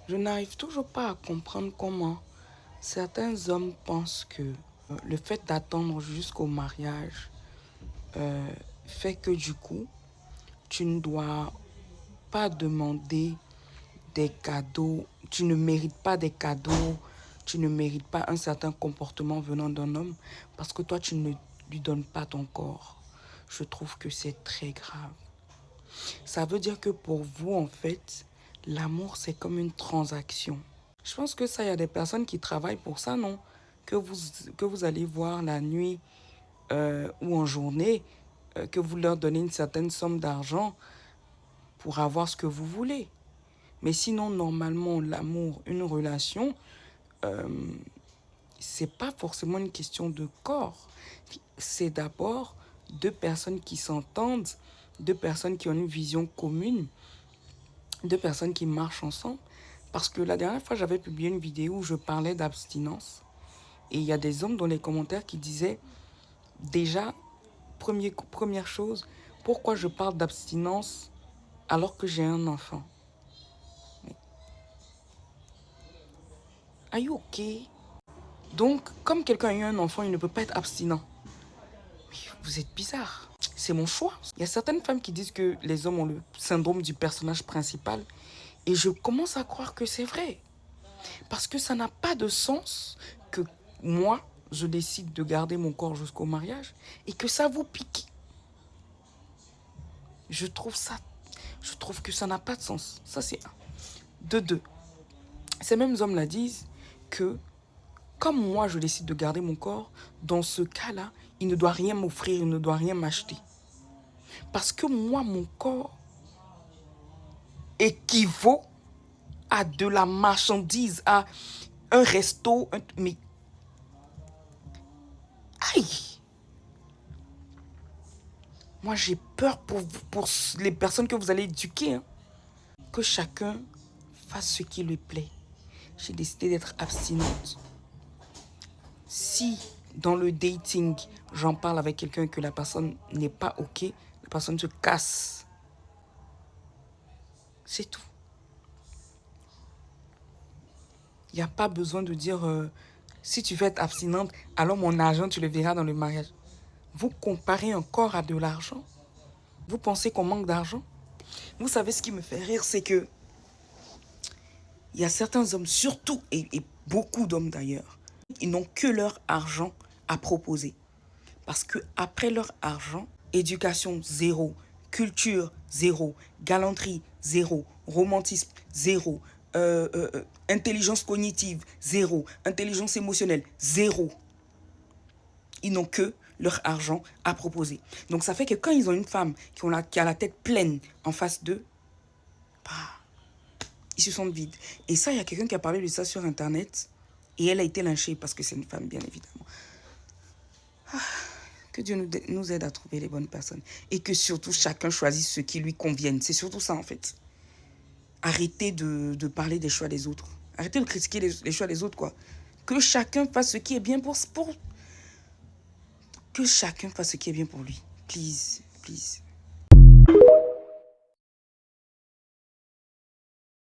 Je n'arrive toujours pas à comprendre comment certains hommes pensent que le fait d'attendre jusqu'au mariage fait que du coup, tu ne dois pas demander des cadeaux, tu ne mérites pas des cadeaux, tu ne mérites pas un certain comportement venant d'un homme parce que toi, tu ne lui donnes pas ton corps. Je trouve que c'est très grave. Ça veut dire que pour vous, en fait, l'amour, c'est comme une transaction. Je pense que ça, il y a des personnes qui travaillent pour ça, non? Que vous allez voir la nuit ou en journée, que vous leur donnez une certaine somme d'argent pour avoir ce que vous voulez. Mais sinon, normalement, l'amour, une relation, c'est pas forcément une question de corps. C'est d'abord deux personnes qui s'entendent, deux personnes qui ont une vision commune, deux personnes qui marchent ensemble. Parce que la dernière fois, j'avais publié une vidéo où je parlais d'abstinence. Et il y a des hommes dans les commentaires qui disaient, déjà, première chose, pourquoi je parle d'abstinence alors que j'ai un enfant? Are you okay? Donc, comme quelqu'un a eu un enfant, il ne peut pas être abstinent. Mais vous êtes bizarre. C'est mon choix. Il y a certaines femmes qui disent que les hommes ont le syndrome du personnage principal. Et je commence à croire que c'est vrai. Parce que ça n'a pas de sens que moi, je décide de garder mon corps jusqu'au mariage et que ça vous pique. Je trouve que ça n'a pas de sens. Ça, c'est un. De deux, ces mêmes hommes-là disent que comme moi, je décide de garder mon corps, dans ce cas-là, il ne doit rien m'offrir, il ne doit rien m'acheter. Parce que moi, mon corps équivaut à de la marchandise, à un resto, mais... Aïe! Moi, j'ai peur pour les personnes que vous allez éduquer. Hein. Que chacun fasse ce qui lui plaît. J'ai décidé d'être abstinente. Si, dans le dating, j'en parle avec quelqu'un et que la personne n'est pas OK, la personne se casse. C'est tout. Il n'y a pas besoin de dire, si tu veux être abstinente, alors mon argent, tu le verras dans le mariage. Vous comparez un corps à de l'argent? Vous pensez qu'on manque d'argent? Vous savez ce qui me fait rire, c'est que il y a certains hommes, surtout, et beaucoup d'hommes d'ailleurs, ils n'ont que leur argent à proposer. Parce que après leur argent, éducation zéro, culture zéro, galanterie zéro, romantisme zéro, intelligence cognitive zéro, intelligence émotionnelle zéro. Ils n'ont que leur argent à proposer. Donc ça fait que quand ils ont une femme qui a la tête pleine en face d'eux, bah, ils se sentent vides. Et ça, il y a quelqu'un qui a parlé de ça sur Internet. Et elle a été lynchée parce que c'est une femme, bien évidemment. Que Dieu nous aide à trouver les bonnes personnes. Et que surtout, chacun choisisse ce qui lui convienne. C'est surtout ça, en fait. Arrêtez de parler des choix des autres. Arrêtez de critiquer les choix des autres, quoi. Que chacun fasse ce qui est bien pour... Que chacun fasse ce qui est bien pour lui. Please, please.